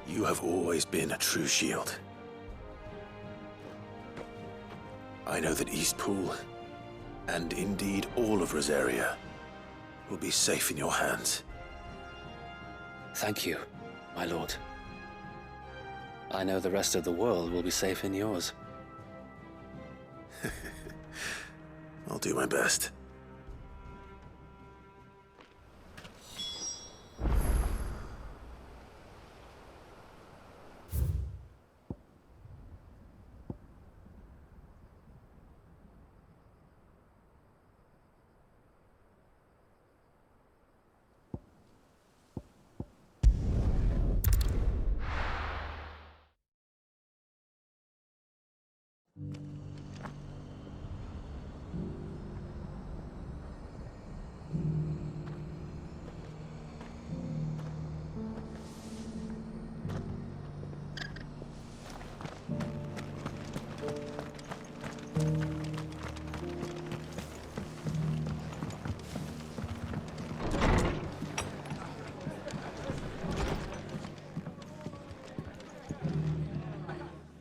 You have always been a true shield. I know that Eastpool, and indeed all of Rosaria, will be safe in your hands. Thank you, my lord. I know the rest of the world will be safe in yours. I'll do my best.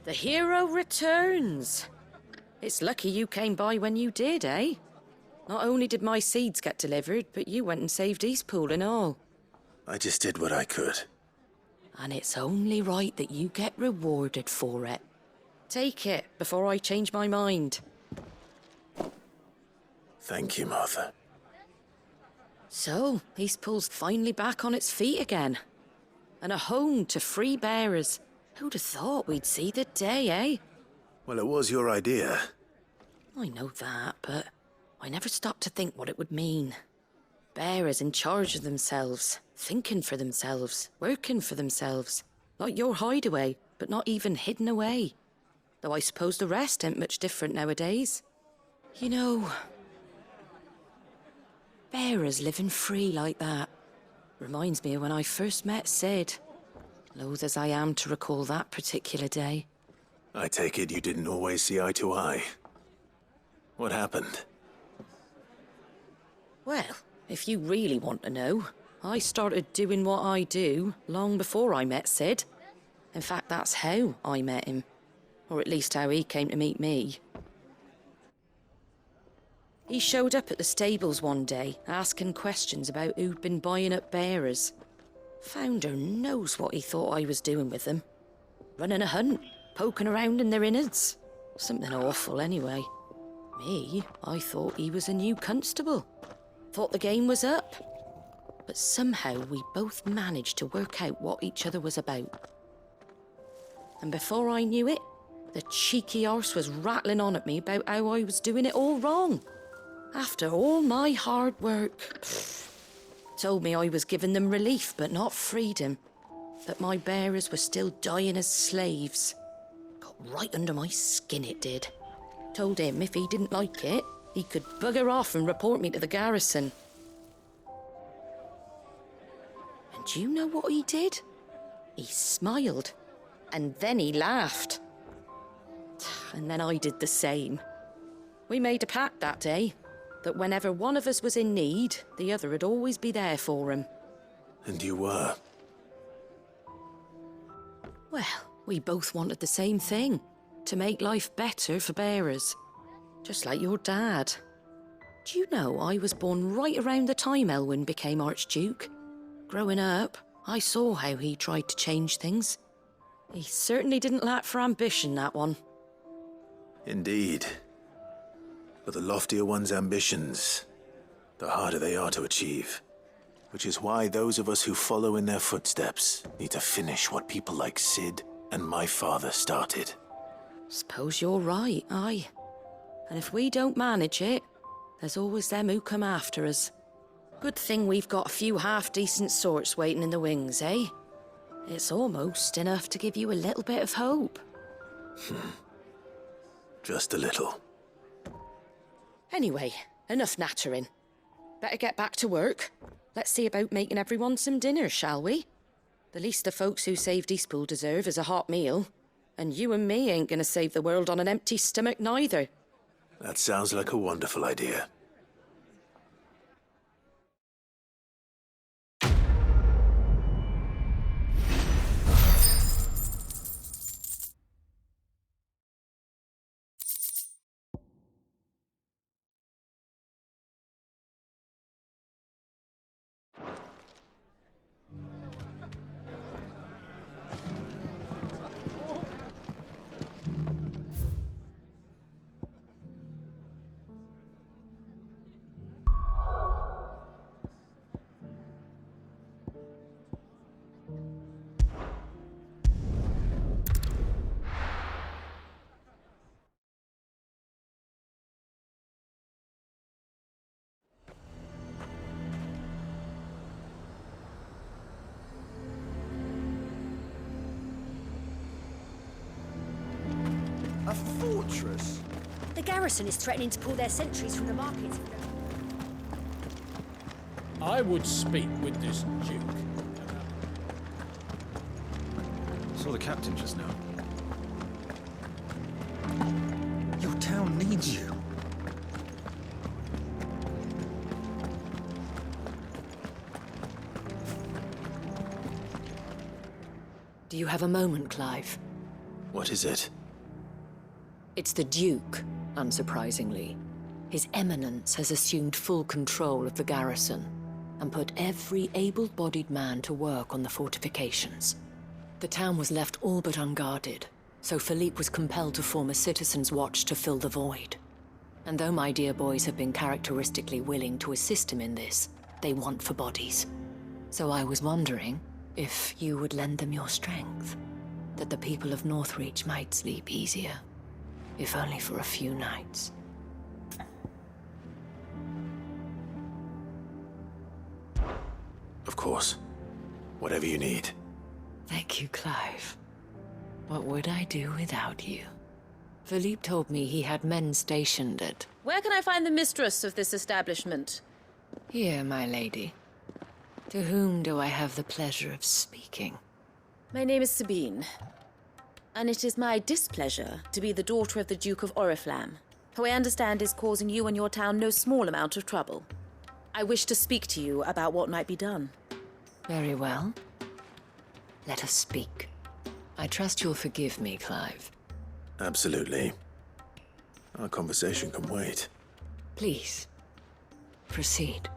The hero returns. It's lucky you came by when you did, eh? Not only did my seeds get delivered, but you went and saved Eastpool and all. I just did what I could. And it's only right that you get rewarded for it. Take it before I change my mind. Thank you, Martha. So, Eastpool's finally back on its feet again. And a home to free bearers. Who'd have thought we'd see the day, eh? Well, it was your idea. I know that, but I never stopped to think what it would mean. Bearers in charge of themselves, thinking for themselves, working for themselves. Like your hideaway, but not even hidden away. Though I suppose the rest ain't much different nowadays. You know, bearers living free like that reminds me of when I first met Sid. Loath as I am to recall that particular day. I take it you didn't always see eye to eye. What happened? Well, if you really want to know, I started doing what I do long before I met Sid. In fact, that's how I met him. Or at least how he came to meet me. He showed up at the stables one day, asking questions about who'd been buying up bearers. Founder knows what he thought I was doing with them. Running a hunt, poking around in their innards. Something awful anyway. Me, I thought he was a new constable. Thought the game was up. But somehow we both managed to work out what each other was about. And before I knew it, the cheeky arse was rattling on at me about how I was doing it all wrong. After all my hard work. Told me I was giving them relief, but not freedom. That my bearers were still dying as slaves. Got right under my skin, it did. Told him if he didn't like it, he could bugger off and report me to the garrison. And do you know what he did? He smiled. And then he laughed. And then I did the same. We made a pact that day. That whenever one of us was in need, the other would always be there for him. And you were? Well, we both wanted the same thing. To make life better for bearers. Just like your dad. Do you know I was born right around the time Elwyn became Archduke? Growing up, I saw how he tried to change things. He certainly didn't lack for ambition, that one. Indeed. But the loftier one's ambitions, the harder they are to achieve. Which is why those of us who follow in their footsteps need to finish what people like Sid and my father started. Suppose you're right, aye. And if we don't manage it, there's always them who come after us. Good thing we've got a few half-decent sorts waiting in the wings, eh? It's almost enough to give you a little bit of hope. Just a little. Anyway, enough nattering. Better get back to work. Let's see about making everyone some dinner, shall we? The least the folks who saved Eastpool deserve is a hot meal. And you and me ain't gonna save the world on an empty stomach neither. That sounds like a wonderful idea. fortress? The garrison is threatening to pull their sentries from the market. I would speak with this duke. Saw the captain just now. Your town needs you. Do you have a moment, Clive? What is it? It's the Duke, unsurprisingly. His Eminence has assumed full control of the garrison and put every able-bodied man to work on the fortifications. The town was left all but unguarded, so Philippe was compelled to form a citizens' watch to fill the void. And though my dear boys have been characteristically willing to assist him in this, they want for bodies. So I was wondering if you would lend them your strength, that the people of Northreach might sleep easier, if only for a few nights. Of course. Whatever you need. Thank you, Clive. What would I do without you? Philippe told me he had men stationed at... Where can I find the mistress of this establishment? Here, my lady. To whom do I have the pleasure of speaking? My name is Sabine, and it is my displeasure to be the daughter of the Duke of Oriflamme, who I understand is causing you and your town no small amount of trouble. I wish to speak to you about what might be done. Very well. Let us speak. I trust you'll forgive me, Clive. Absolutely. Our conversation can wait. Please, proceed.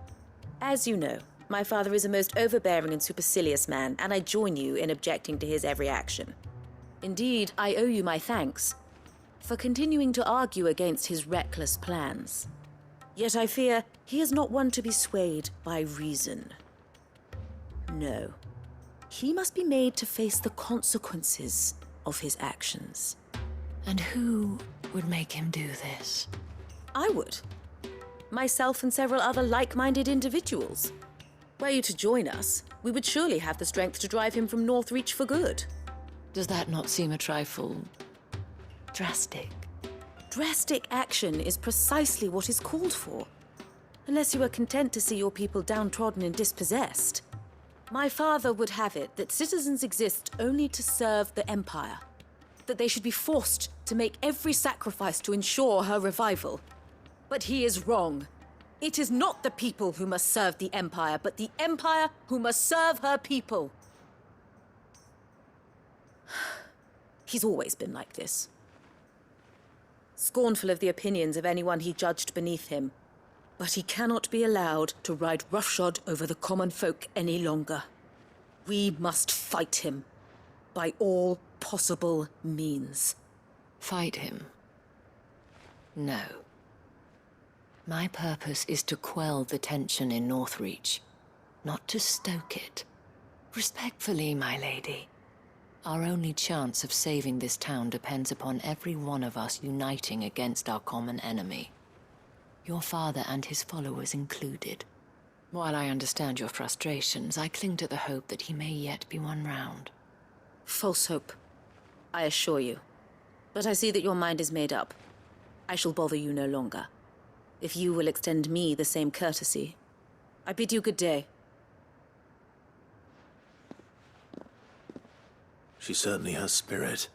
As you know, my father is a most overbearing and supercilious man, and I join you in objecting to his every action. Indeed, I owe you my thanks for continuing to argue against his reckless plans. Yet I fear he is not one to be swayed by reason. No. He must be made to face the consequences of his actions. And who would make him do this? I would. Myself and several other like-minded individuals. Were you to join us, we would surely have the strength to drive him from Northreach for good. Does that not seem a trifle... drastic? Drastic action is precisely what is called for. Unless you are content to see your people downtrodden and dispossessed. My father would have it that citizens exist only to serve the Empire. That they should be forced to make every sacrifice to ensure her revival. But he is wrong. It is not the people who must serve the Empire, but the Empire who must serve her people. He's always been like this. Scornful of the opinions of anyone he judged beneath him. But he cannot be allowed to ride roughshod over the common folk any longer. We must fight him by all possible means. Fight him? No. My purpose is to quell the tension in Northreach, not to stoke it. Respectfully, my lady. Our only chance of saving this town depends upon every one of us uniting against our common enemy. Your father and his followers included. While I understand your frustrations, I cling to the hope that he may yet be won round. False hope, I assure you. But I see that your mind is made up. I shall bother you no longer. If you will extend me the same courtesy, I bid you good day. She certainly has spirit.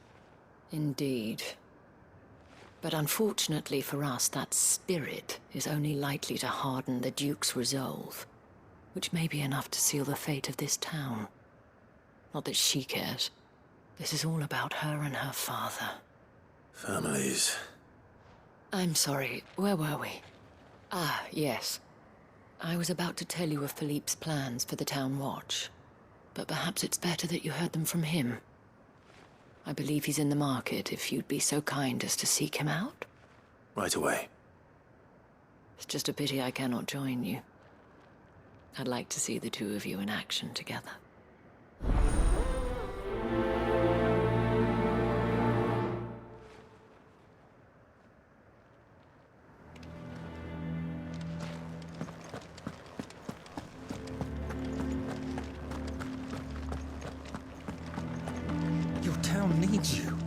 Indeed. But unfortunately for us, that spirit is only likely to harden the Duke's resolve, which may be enough to seal the fate of this town. Not that she cares. This is all about her and her father. Families. I'm sorry, where were we? Ah, yes. I was about to tell you of Philippe's plans for the town watch, but perhaps it's better that you heard them from him. I believe he's in the market, if you'd be so kind as to seek him out. Right away. It's just a pity I cannot join you. I'd like to see the two of you in action together. Your town needs you.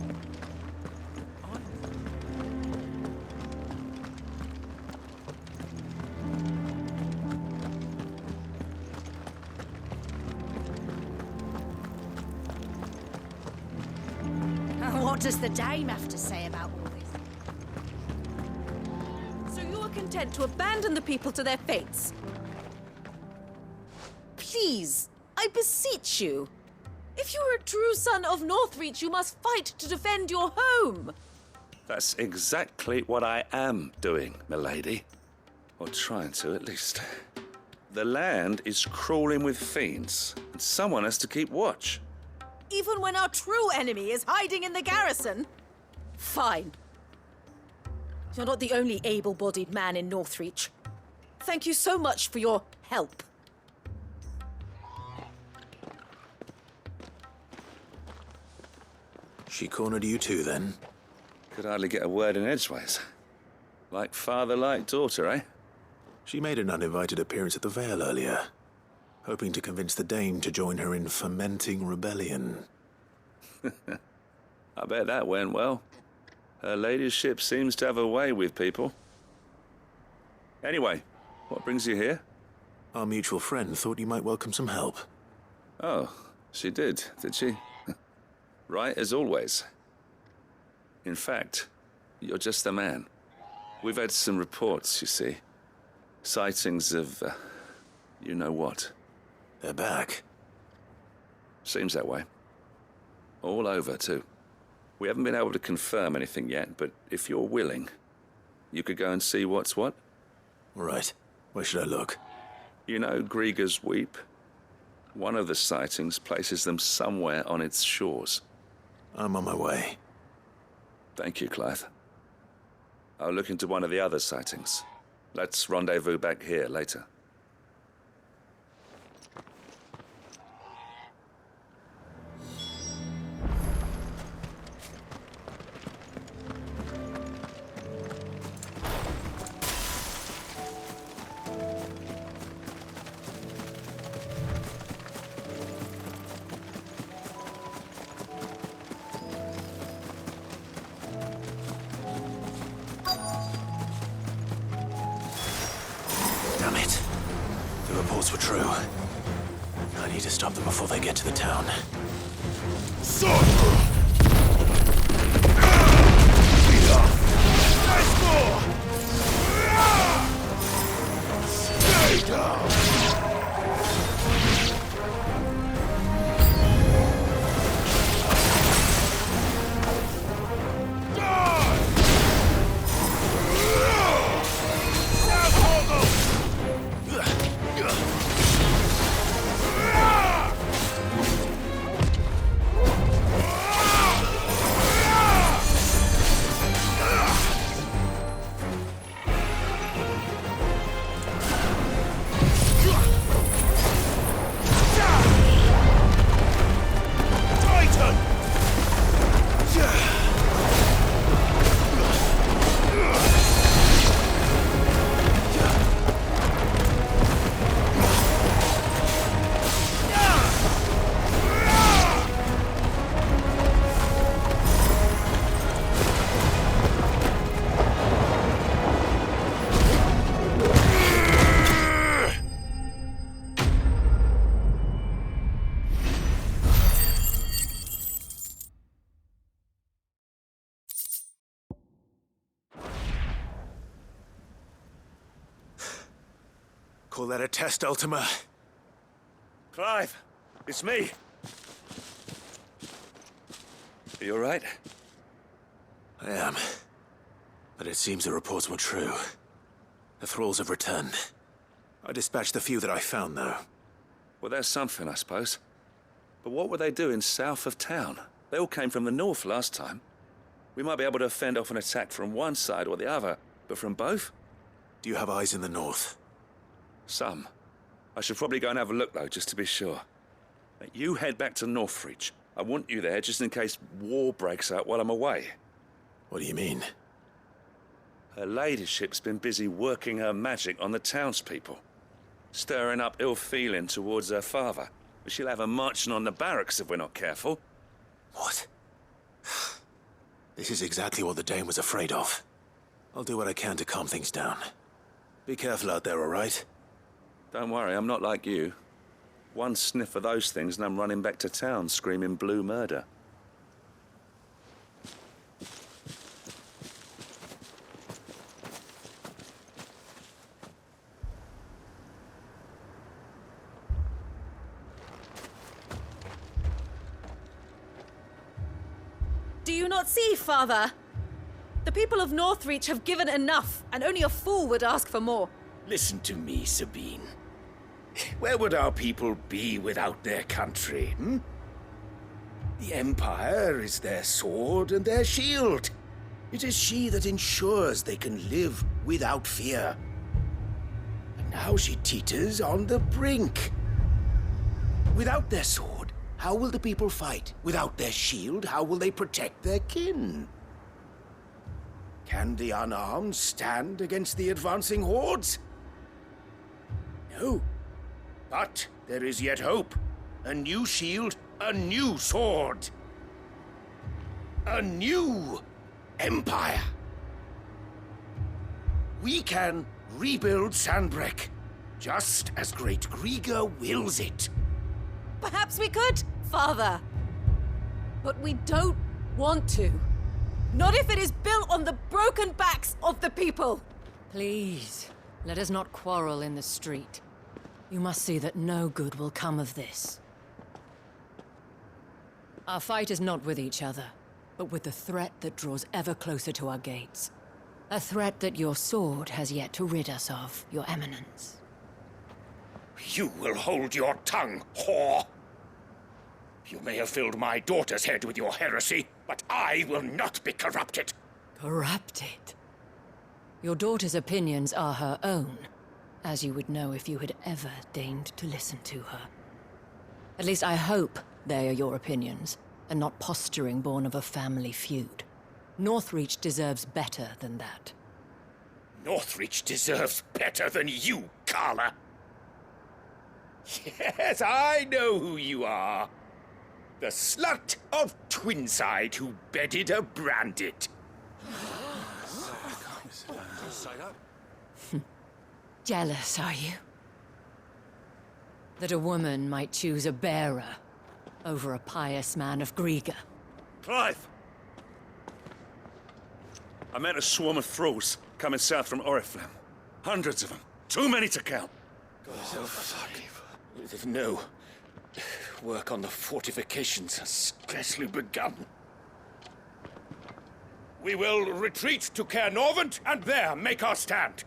What does the dame have to say about all this? So you are content to abandon the people to their fates? Please, I beseech you. If you are a true son of Northreach, you must fight to defend your home. That's exactly what I am doing, milady. Or trying to, at least. The land is crawling with fiends, and someone has to keep watch. Even when our true enemy is hiding in the garrison? Fine. You're not the only able-bodied man in Northreach. Thank you so much for your help. She cornered you too, then? Could hardly get a word in edgeways. Like father, like daughter, eh? She made an uninvited appearance at the Vale earlier, hoping to convince the Dame to join her in fomenting rebellion. I bet that went well. Her ladyship seems to have a way with people. Anyway, what brings you here? Our mutual friend thought you might welcome some help. Oh, she did she? Right as always. In fact, you're just the man. We've had some reports, you see. Sightings of, you know what. They're back. Seems that way. All over, too. We haven't been able to confirm anything yet, but if you're willing, you could go and see what's what. Right. Where should I look? You know Grieger's Weep? One of the sightings places them somewhere on its shores. I'm on my way. Thank you, Clive. I'll look into one of the other sightings. Let's rendezvous back here later. Damn it. The reports were true. I need to stop them before they get to the town. Stay down! Call that a test, Ultima? Clive, it's me. Are you all right? I am. But it seems the reports were true. The thralls have returned. I dispatched the few that I found, though. Well, that's something, I suppose. But what were they doing south of town? They all came from the north last time. We might be able to fend off an attack from one side or the other, but from both? Do you have eyes in the north? Some. I should probably go and have a look, though, just to be sure. You head back to Northreach. I want you there just in case war breaks out while I'm away. What do you mean? Her ladyship's been busy working her magic on the townspeople, stirring up ill feeling towards her father. But she'll have her marching on the barracks if we're not careful. What? This is exactly what the Dame was afraid of. I'll do what I can to calm things down. Be careful out there, all right? Don't worry, I'm not like you. One sniff of those things and I'm running back to town screaming blue murder. you not see, Father? The people of Northreach have given enough, and only a fool would ask for more. Listen to me, Sabine. Where would our people be without their country, hmm? The Empire is their sword and their shield. It is she that ensures they can live without fear. And now she teeters on the brink. Without their sword, how will the people fight? Without their shield, how will they protect their kin? Can the unarmed stand against the advancing hordes? No. But there is yet hope. A new shield, a new sword. A new empire. We can rebuild Sandbreck, just as Great Grieger wills it. Perhaps we could, Father. But we don't want to. Not if it is built on the broken backs of the people. Please, let us not quarrel in the street. You must see that no good will come of this. Our fight is not with each other, but with the threat that draws ever closer to our gates. A threat that your sword has yet to rid us of, Your Eminence. You will hold your tongue, whore! You may have filled my daughter's head with your heresy, but I will not be corrupted! Corrupted? Your daughter's opinions are her own, as you would know if you had ever deigned to listen to her. At least I hope they are your opinions, and not posturing born of a family feud. Northreach deserves better than that. Northreach deserves better than you, Carla! Yes, I know who you are. The slut of Twinside who bedded a Brandit. Jealous, are you? That a woman might choose a bearer over a pious man of Grieger. Clive! I met a swarm of thralls coming south from Oriflamme. Hundreds of them. Too many to count. No. Work on the fortifications has scarcely begun. We will retreat to Caer Norvent and there make our stand.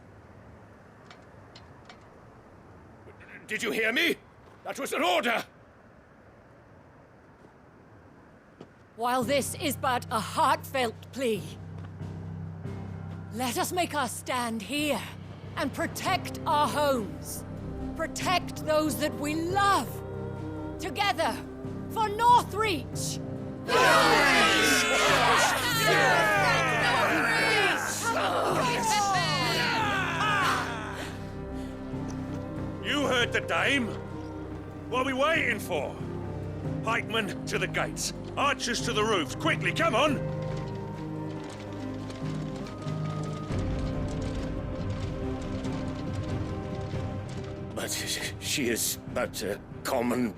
Did you hear me? That was an order! While this is but a heartfelt plea, let us make our stand here and protect our homes. Protect those that we love. Together, for Northreach! You heard the dame. What are we waiting for? Pikemen to the gates. Archers to the roofs. Quickly, come on! But she is but a common...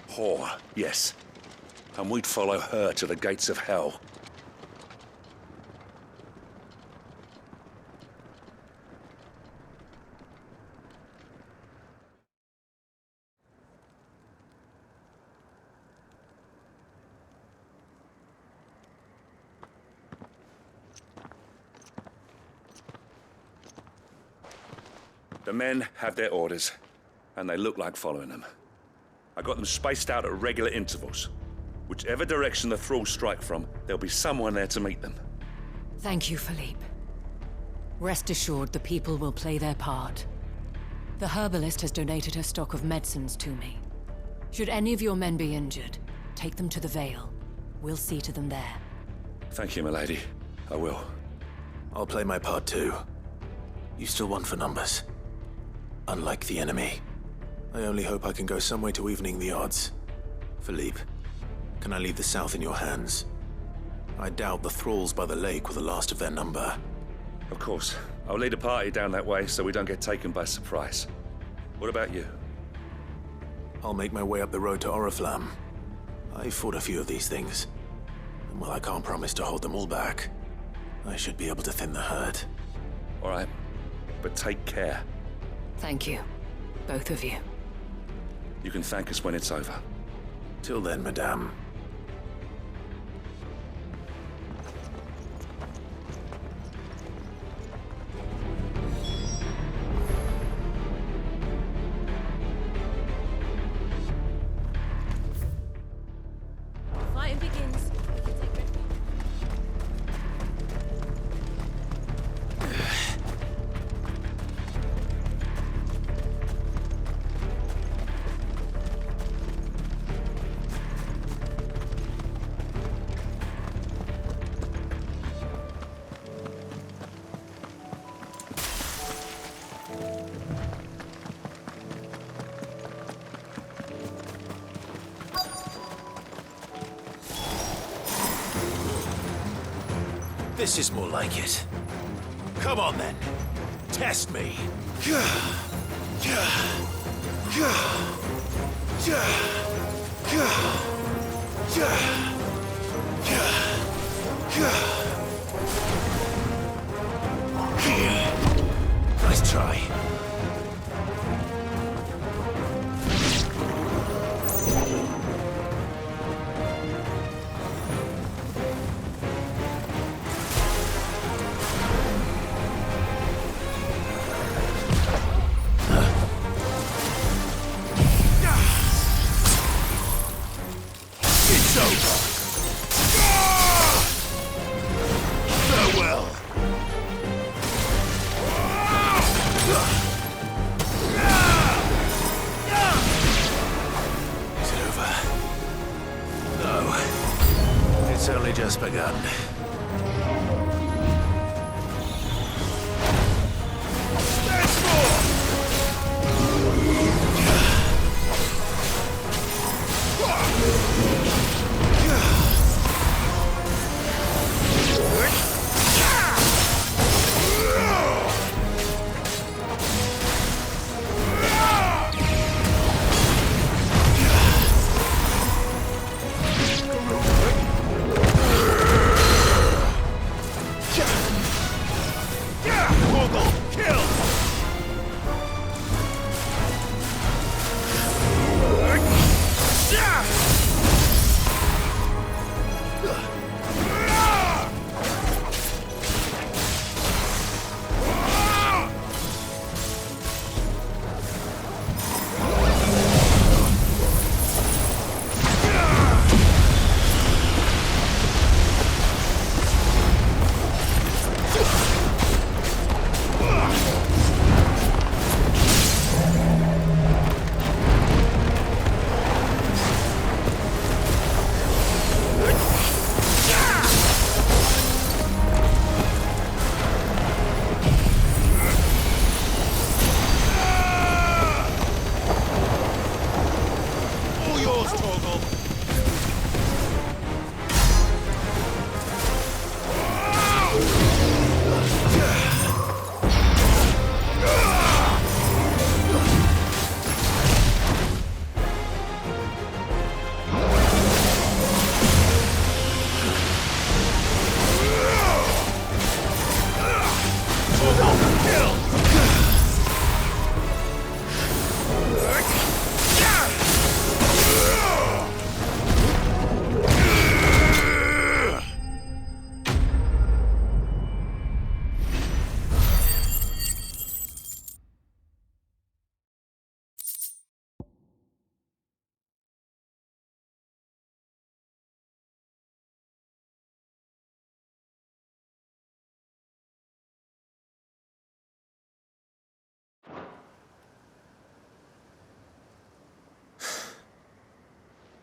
Whore, yes. And we'd follow her to the gates of hell. The men have their orders, and they look like following them. I got them spaced out at regular intervals. Whichever direction the thralls strike from, there'll be someone there to meet them. Thank you, Philippe. Rest assured the people will play their part. The herbalist has donated her stock of medicines to me. Should any of your men be injured, take them to the Vale. We'll see to them there. Thank you, milady. I will. I'll play my part too. You still want for numbers. Unlike the enemy. I only hope I can go some way to evening the odds. Philippe, can I leave the south in your hands? I doubt the thralls by the lake were the last of their number. Of course. I'll lead a party down that way so we don't get taken by surprise. What about you? I'll make my way up the road to Oriflamme. I fought a few of these things. And while I can't promise to hold them all back, I should be able to thin the herd. All right. But take care. Thank you, both of you. You can thank us when it's over. Till then, madame. This is more like it. Come on then. Test me. Nice try. It's over. Farewell. Is it over? No. It's only just begun. There's more!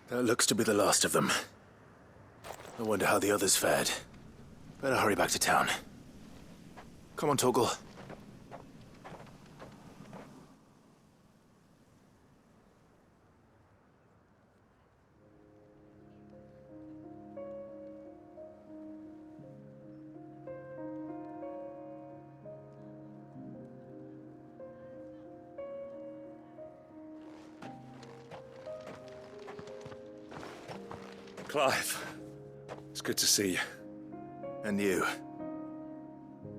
That looks to be the last of them. I wonder how the others fared. Better hurry back to town. Come on, Torgal. Clive, it's good to see you. And you.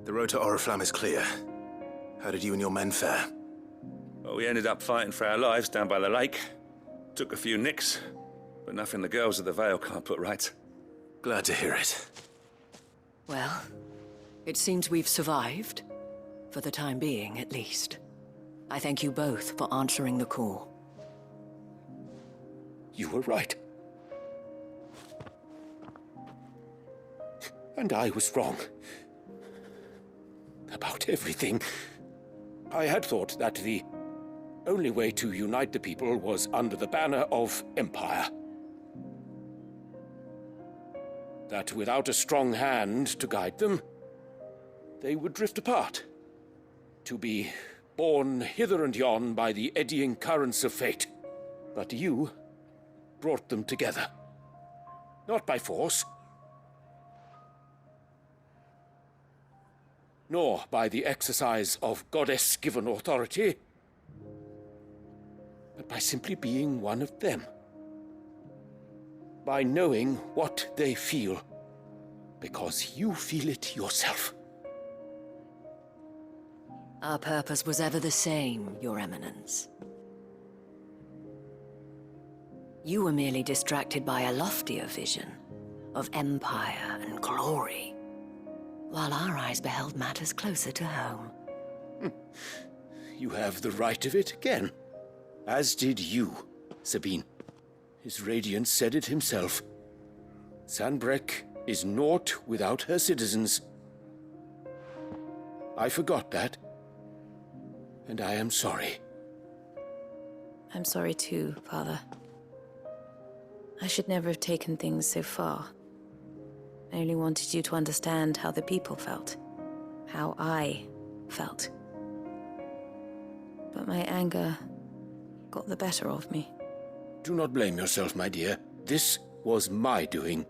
The road to Oriflamme is clear. How did you and your men fare? Well, we ended up fighting for our lives down by the lake. Took a few nicks, but nothing the girls of the Vale can't put right. Glad to hear it. Well, it seems we've survived. For the time being, at least. I thank you both for answering the call. You were right. And I was wrong. About everything. I had thought that the only way to unite the people was under the banner of Empire. That without a strong hand to guide them, they would drift apart. To be borne hither and yon by the eddying currents of fate. But you brought them together. Not by force, nor by the exercise of goddess-given authority, but by simply being one of them. By knowing what they feel, because you feel it yourself. Our purpose was ever the same, Your Eminence. You were merely distracted by a loftier vision of empire and glory, while our eyes beheld matters closer to home. You have the right of it again, as did you, Sabine. His radiance said it himself. Sanbreque is naught without her citizens. I forgot that, and I am sorry. I'm sorry too, Father. I should never have taken things so far. I only wanted you to understand how the people felt. How I felt. But my anger got the better of me. Do not blame yourself, my dear. This was my doing.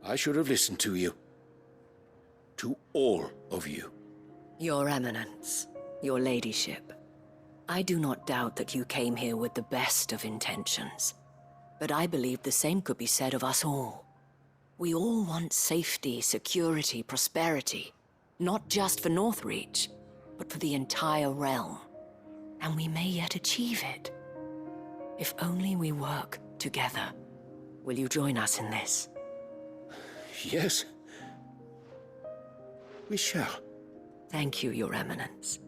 I should have listened to you. To all of you. Your Eminence, your Ladyship, I do not doubt that you came here with the best of intentions. But I believe the same could be said of us all. We all want safety, security, prosperity. Not just for Northreach, but for the entire realm. And we may yet achieve it. If only we work together. Will you join us in this? Yes. We shall. Thank you, Your Eminence.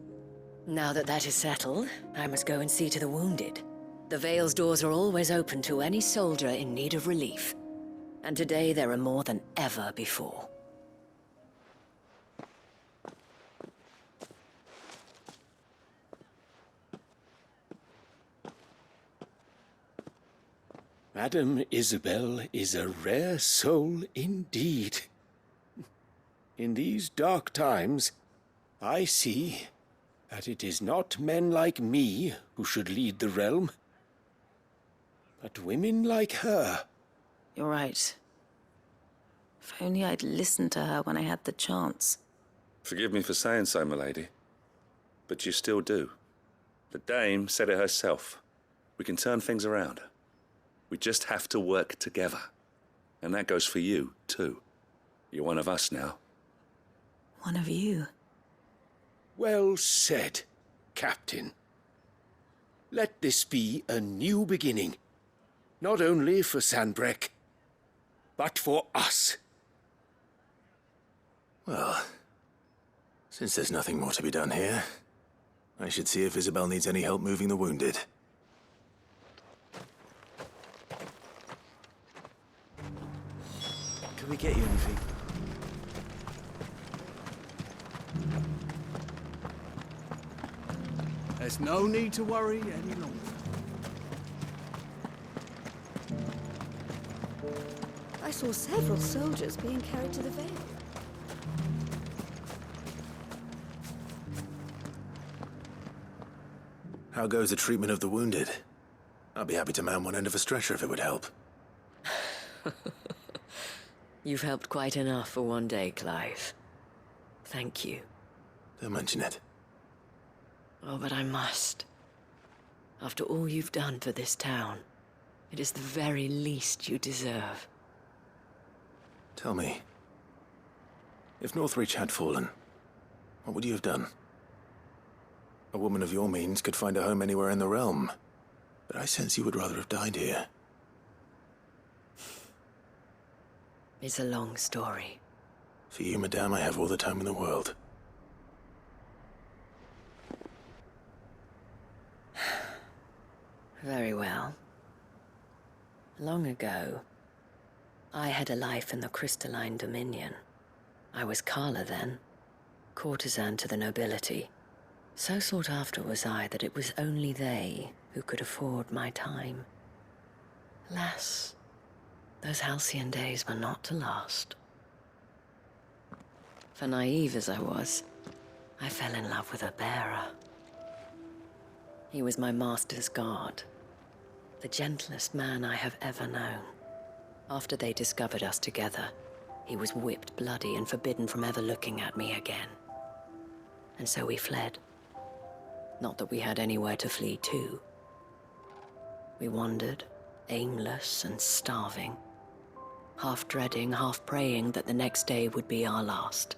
Now that that is settled, I must go and see to the wounded. The Vale's doors are always open to any soldier in need of relief. And today there are more than ever before. Madame Isabel is a rare soul indeed. In these dark times, I see that it is not men like me who should lead the realm, but women like her. You're right. If only I'd listened to her when I had the chance. Forgive me for saying so, my lady, but you still do. The dame said it herself. We can turn things around. We just have to work together. And that goes for you, too. You're one of us now. One of you. Well said, Captain. Let this be a new beginning. Not only for Sanbreque, but for us. Well, since there's nothing more to be done here, I should see if Isabel needs any help moving the wounded. Can we get you anything? There's no need to worry any longer. I saw several soldiers being carried to the Vale. How goes the treatment of the wounded? I'd be happy to man one end of a stretcher if it would help. You've helped quite enough for one day, Clive. Thank you. Don't mention it. Oh, but I must. After all you've done for this town, it is the very least you deserve. Tell me, if Northreach had fallen, what would you have done? A woman of your means could find a home anywhere in the realm, but I sense you would rather have died here. It's a long story. For you, madame, I have all the time in the world. Very well. Long ago, I had a life in the Crystalline Dominion. I was Carla then, courtesan to the nobility. So sought after was I that it was only they who could afford my time. Alas, those halcyon days were not to last. For naive as I was, I fell in love with a bearer. He was my master's guard, the gentlest man I have ever known. After they discovered us together, he was whipped bloody and forbidden from ever looking at me again. and so we fled. Not that we had anywhere to flee to. We wandered, aimless and starving, half dreading, half praying that the next day would be our last.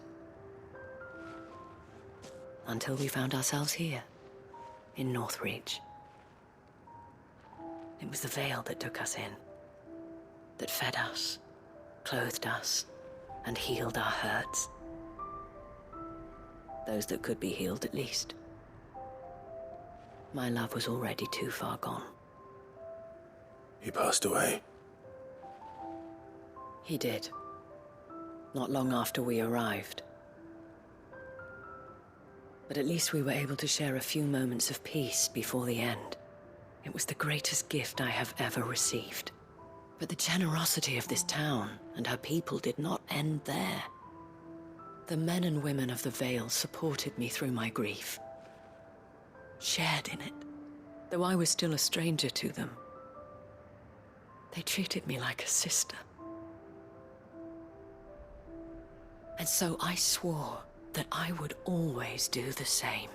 Until we found ourselves here, in Northreach. It was the Vale that took us in, that fed us, clothed us, and healed our hurts. Those that could be healed, at least. My love was already too far gone. He passed away. He did. Not long after we arrived. But at least we were able to share a few moments of peace before the end. It was the greatest gift I have ever received. But the generosity of this town and her people did not end there. The men and women of the Vale supported me through my grief. Shared in it, though I was still a stranger to them. They treated me like a sister. And so I swore that I would always do the same.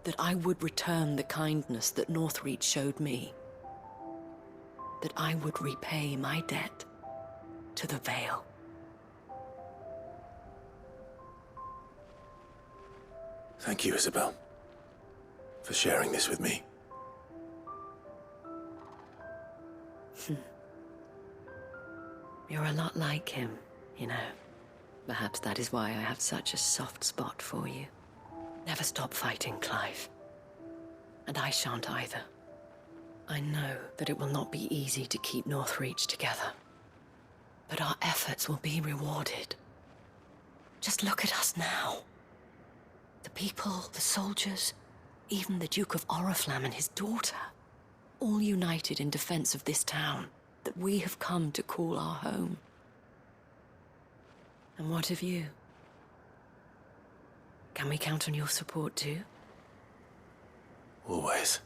That I would return the kindness that Northreach showed me. That I would repay my debt to the Vale. Thank you, Isabel, for sharing this with me. You're a lot like him, you know. Perhaps that is why I have such a soft spot for you. Never stop fighting, Clive. And I shan't either. I know that it will not be easy to keep Northreach together. But our efforts will be rewarded. Just look at us now. The people, the soldiers, even the Duke of Oriflamme and his daughter, all united in defense of this town that we have come to call our home. And what of you? Can we count on your support too? Always.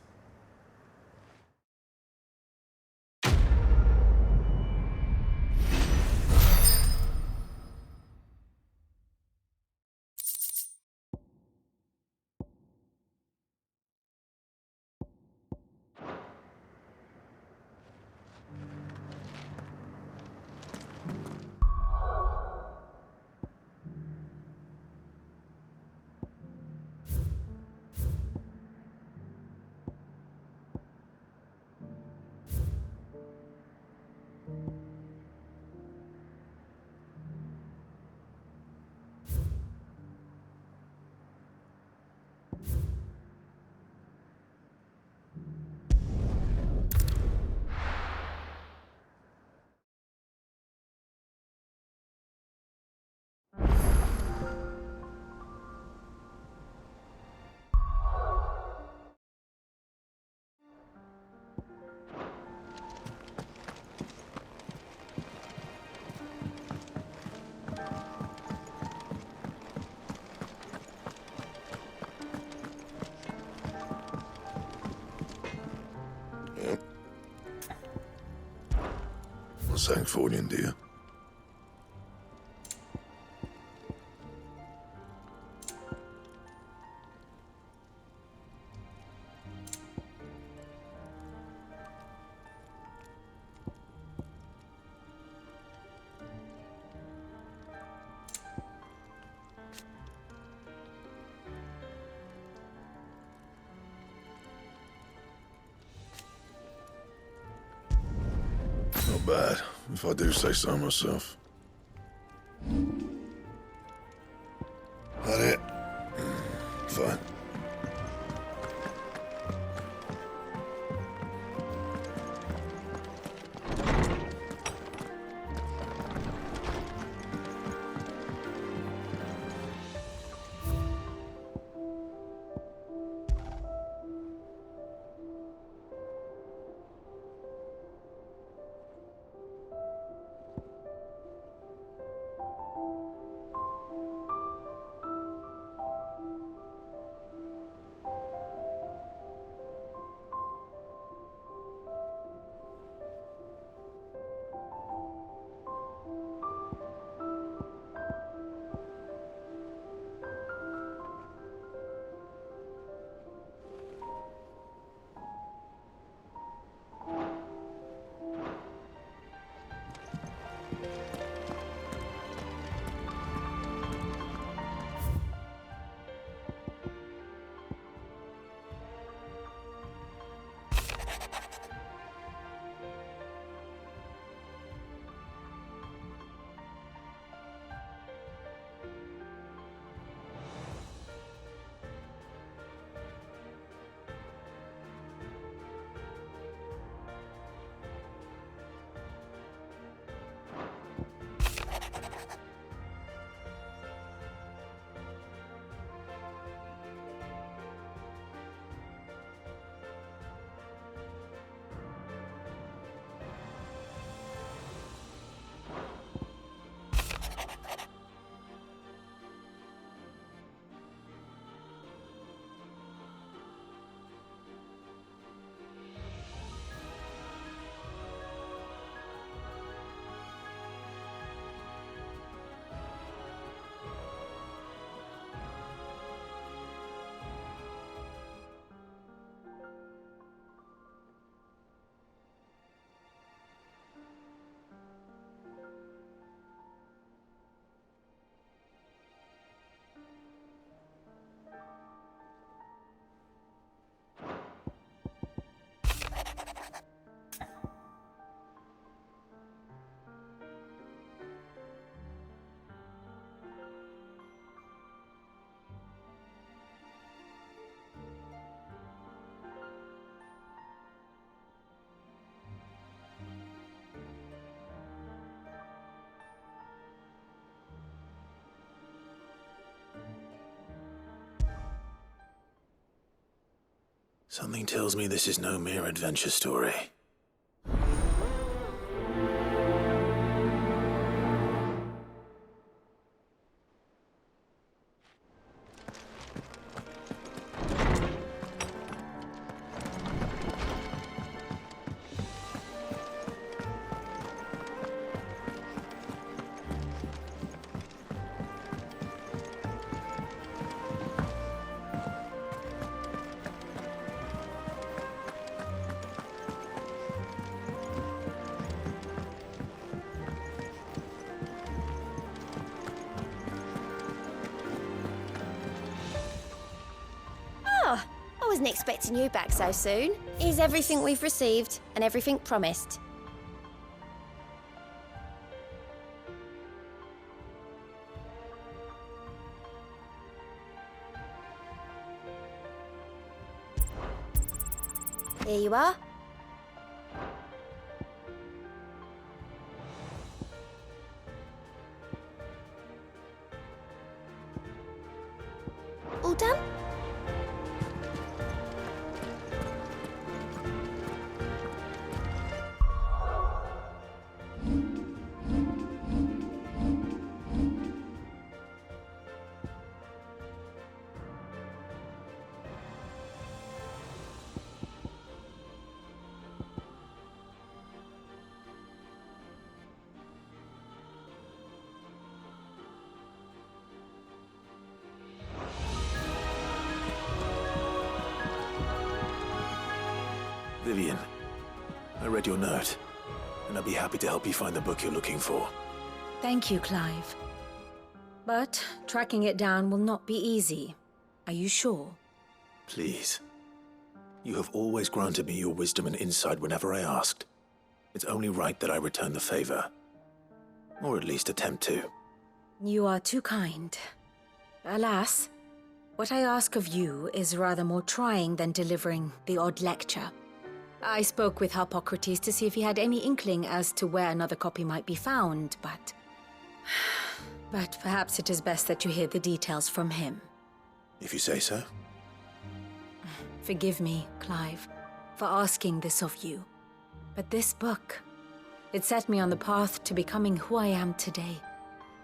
Something for you, dear. Not bad, if I do say so myself. That it? Fine. Something tells me this is no mere adventure story. I wasn't expecting you back so soon. Here's everything we've received and everything promised. Here you are. All done? Vivian, I read your note, and I'd be happy to help you find the book you're looking for. Thank you, Clive. But tracking it down will not be easy. Are you sure? Please. You have always granted me your wisdom and insight whenever I asked. It's only right that I return the favor. Or at least attempt to. You are too kind. Alas, what I ask of you is rather more trying than delivering the odd lecture. I spoke with Hippocrates to see if he had any inkling as to where another copy might be found, but perhaps it is best that you hear the details from him. If you say so. Forgive me, Clive, for asking this of you. But this book, it set me on the path to becoming who I am today.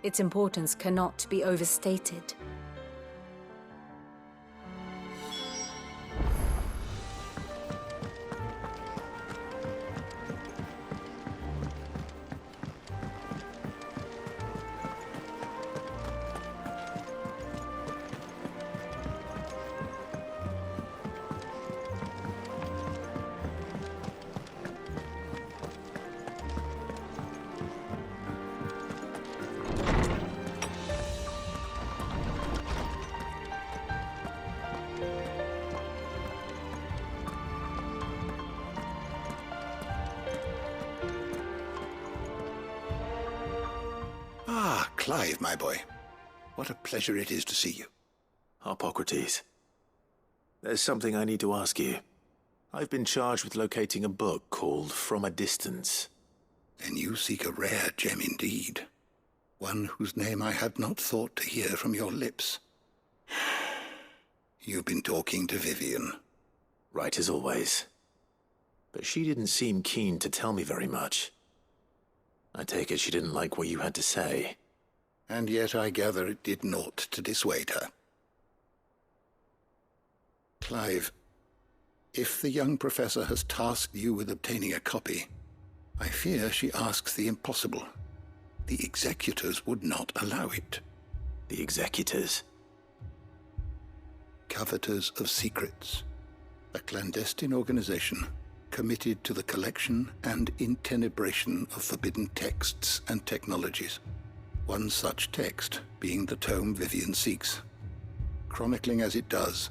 Its importance cannot be overstated. Ah, Clive, my boy. What a pleasure it is to see you. Hippocrates. There's something I need to ask you. I've been charged with locating a book called From a Distance. Then you seek a rare gem indeed. One whose name I had not thought to hear from your lips. You've been talking to Vivian. Right as always. But she didn't seem keen to tell me very much. I take it she didn't like what you had to say. And yet I gather it did naught to dissuade her. Clive, if the young professor has tasked you with obtaining a copy, I fear she asks the impossible. The executors would not allow it. The executors? Coveters of Secrets, a clandestine organization committed to the collection and intenebration of forbidden texts and technologies. One such text being the tome Vivian seeks, chronicling as it does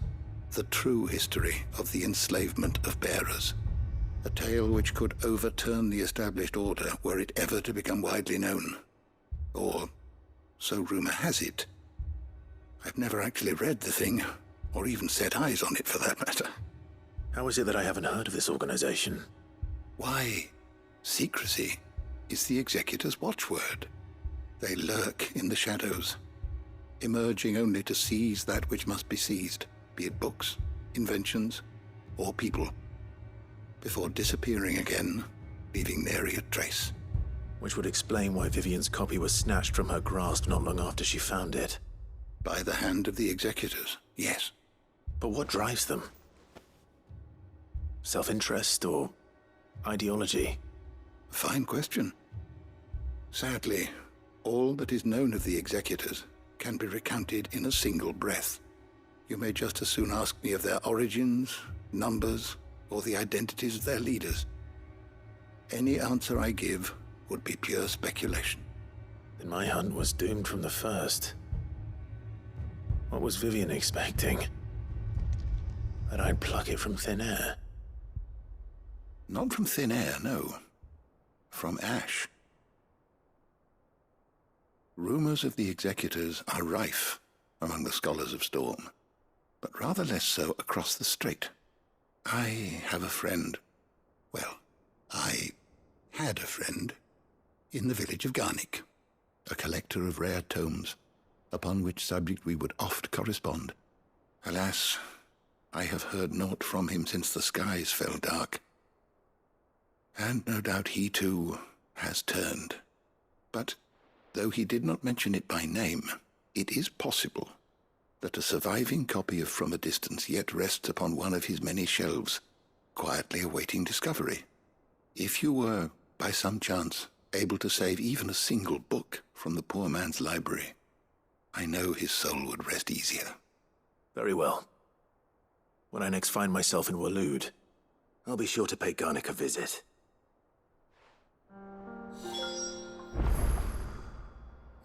the true history of the enslavement of bearers, a tale which could overturn the established order were it ever to become widely known. Or, so rumor has it. I've never actually read the thing, or even set eyes on it for that matter. How is it that I haven't heard of this organization? Why, secrecy is the executor's watchword. They lurk in the shadows, emerging only to seize that which must be seized, be it books, inventions, or people, before disappearing again, leaving nary a trace. Which would explain why Vivian's copy was snatched from her grasp not long after she found it. By the hand of the executors, yes. But what drives them? Self-interest or ideology? Fine question. Sadly, all that is known of the executors can be recounted in a single breath. You may just as soon ask me of their origins, numbers, or the identities of their leaders. Any answer I give would be pure speculation. Then my hunt was doomed from the first. What was Vivian expecting? That I'd pluck it from thin air? Not from thin air, no. From ash. Rumors of the executors are rife among the scholars of Storm, but rather less so across the strait. I have a friend. Well, I had a friend in the village of Garnick, a collector of rare tomes, upon which subject we would oft correspond. Alas, I have heard naught from him since the skies fell dark. And no doubt he, too, has turned. But, though he did not mention it by name, it is possible that a surviving copy of From a Distance yet rests upon one of his many shelves, quietly awaiting discovery. If you were, by some chance, able to save even a single book from the poor man's library, I know his soul would rest easier. Very well. When I next find myself in Waloed, I'll be sure to pay Garnick a visit.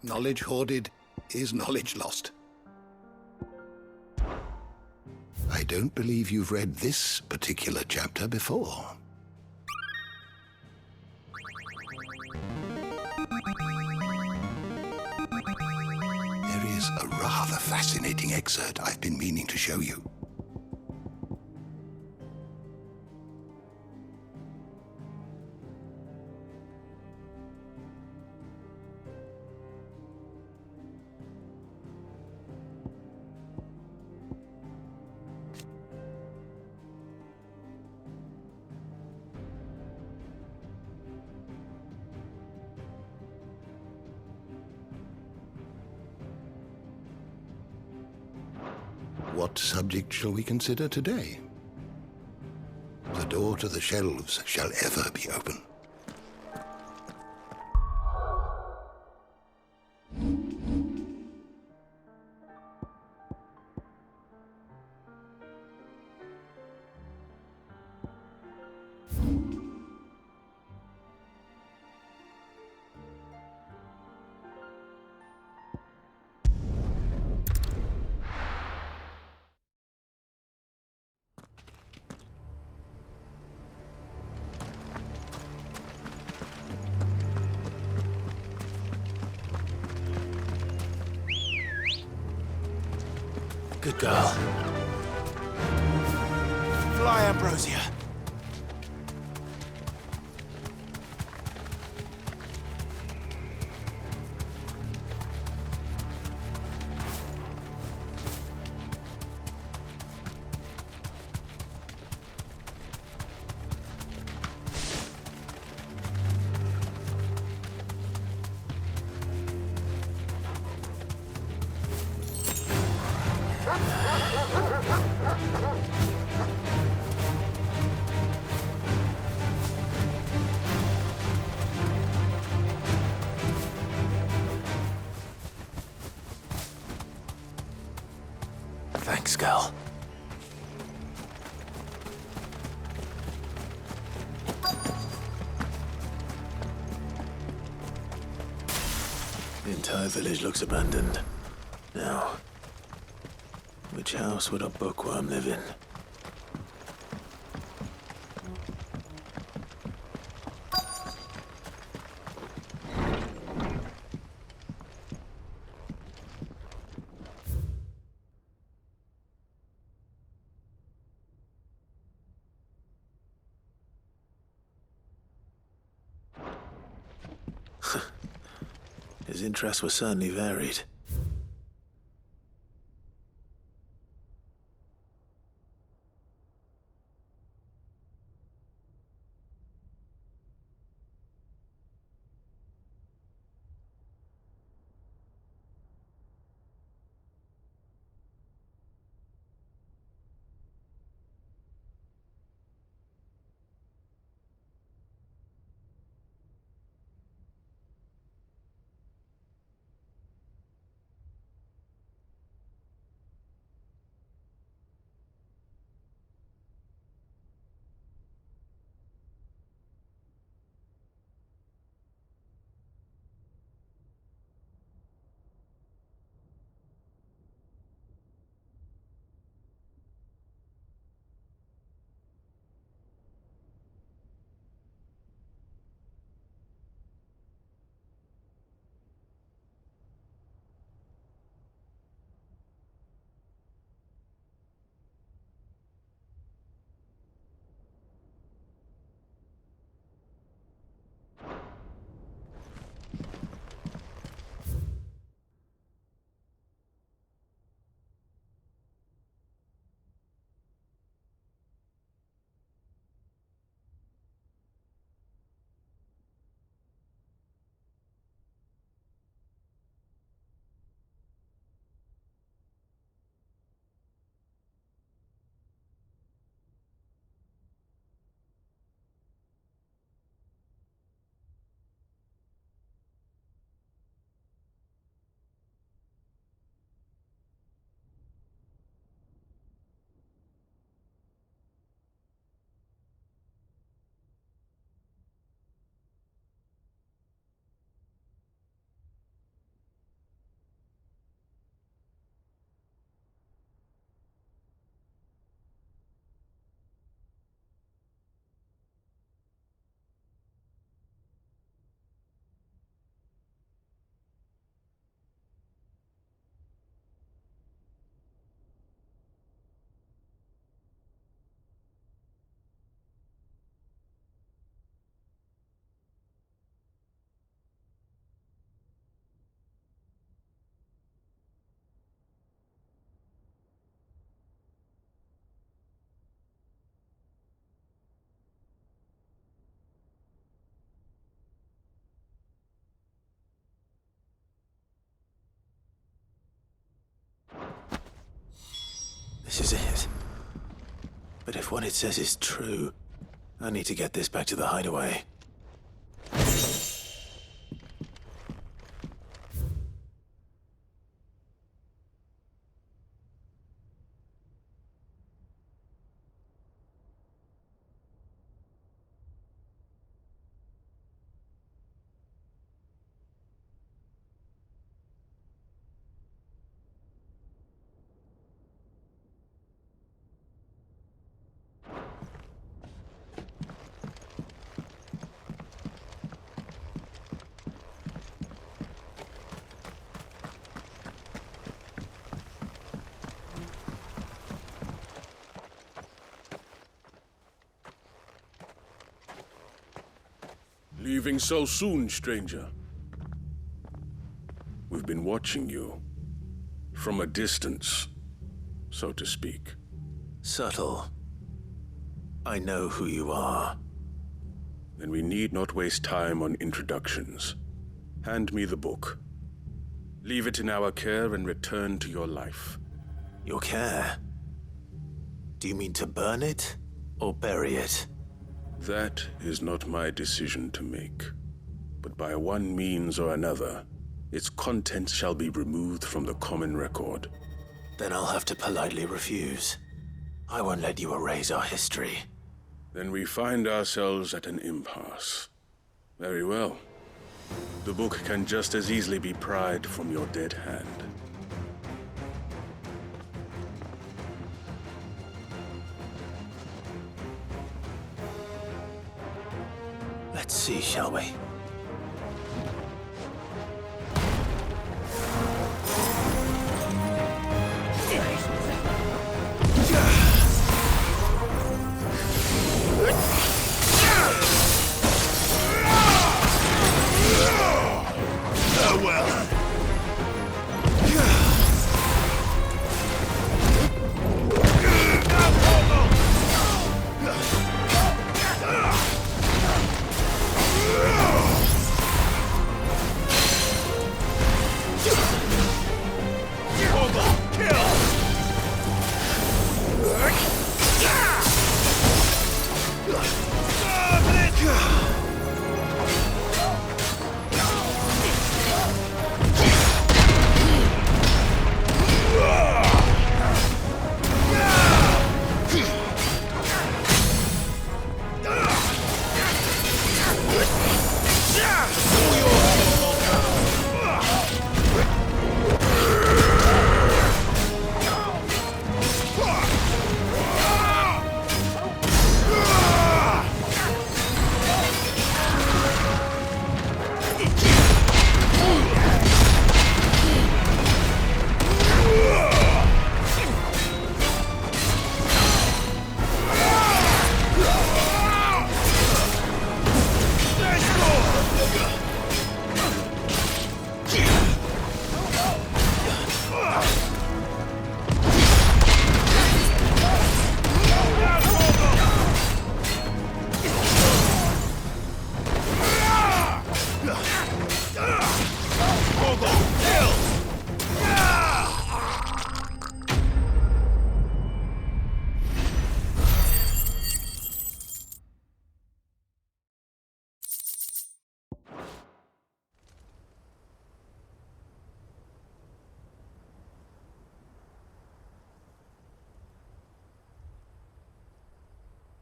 Knowledge hoarded is knowledge lost. I don't believe you've read this particular chapter before. There is a rather fascinating excerpt I've been meaning to show you. What subject shall we consider today? The door to the shelves shall ever be open. Good girl. Fly, Ambrosia. Thanks, girl. The entire village looks abandoned. Now, which house would a bookworm live in? His interests were certainly varied. But if what it says is true, I need to get this back to the hideaway. Leaving so soon, stranger? We've been watching you. From a distance, so to speak. Subtle. I know who you are. Then we need not waste time on introductions. Hand me the book. Leave it in our care and return to your life. Your care? Do you mean to burn it or bury it? That is not my decision to make. But by one means or another, its contents shall be removed from the common record. Then I'll have to politely refuse. I won't let you erase our history. Then we find ourselves at an impasse. Very well. The book can just as easily be pried from your dead hand. Let's see, shall we?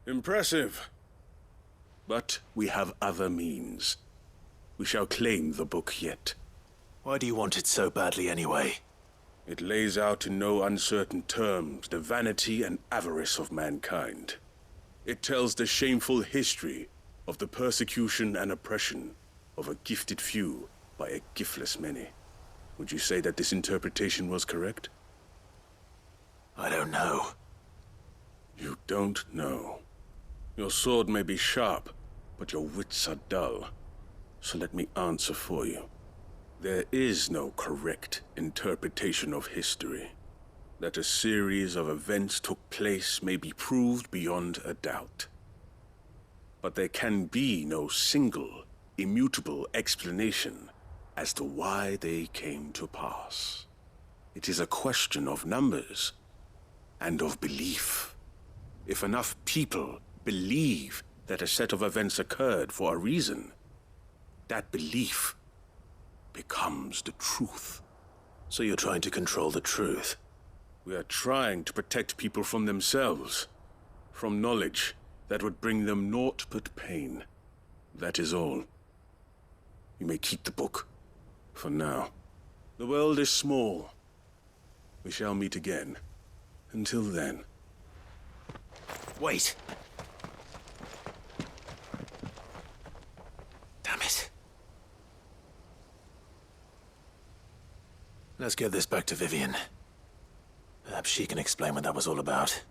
Impressive. But we have other means. We shall claim the book yet. Why do you want it so badly anyway? It lays out in no uncertain terms the vanity and avarice of mankind. It tells the shameful history of the persecution and oppression of a gifted few by a giftless many. Would you say that this interpretation was correct? I don't know. You don't know. Your sword may be sharp, but your wits are dull. So let me answer for you. There is no correct interpretation of history. That a series of events took place may be proved beyond a doubt. But there can be no single, immutable explanation as to why they came to pass. It is a question of numbers and of belief. If enough people believe that a set of events occurred for a reason, that belief becomes the truth. So you're trying to control the truth? We are trying to protect people from themselves, from knowledge that would bring them naught but pain. That is all. You may keep the book, for now. The world is small. We shall meet again. Until then. Wait! Damn it. Let's get this back to Vivian. Perhaps she can explain what that was all about.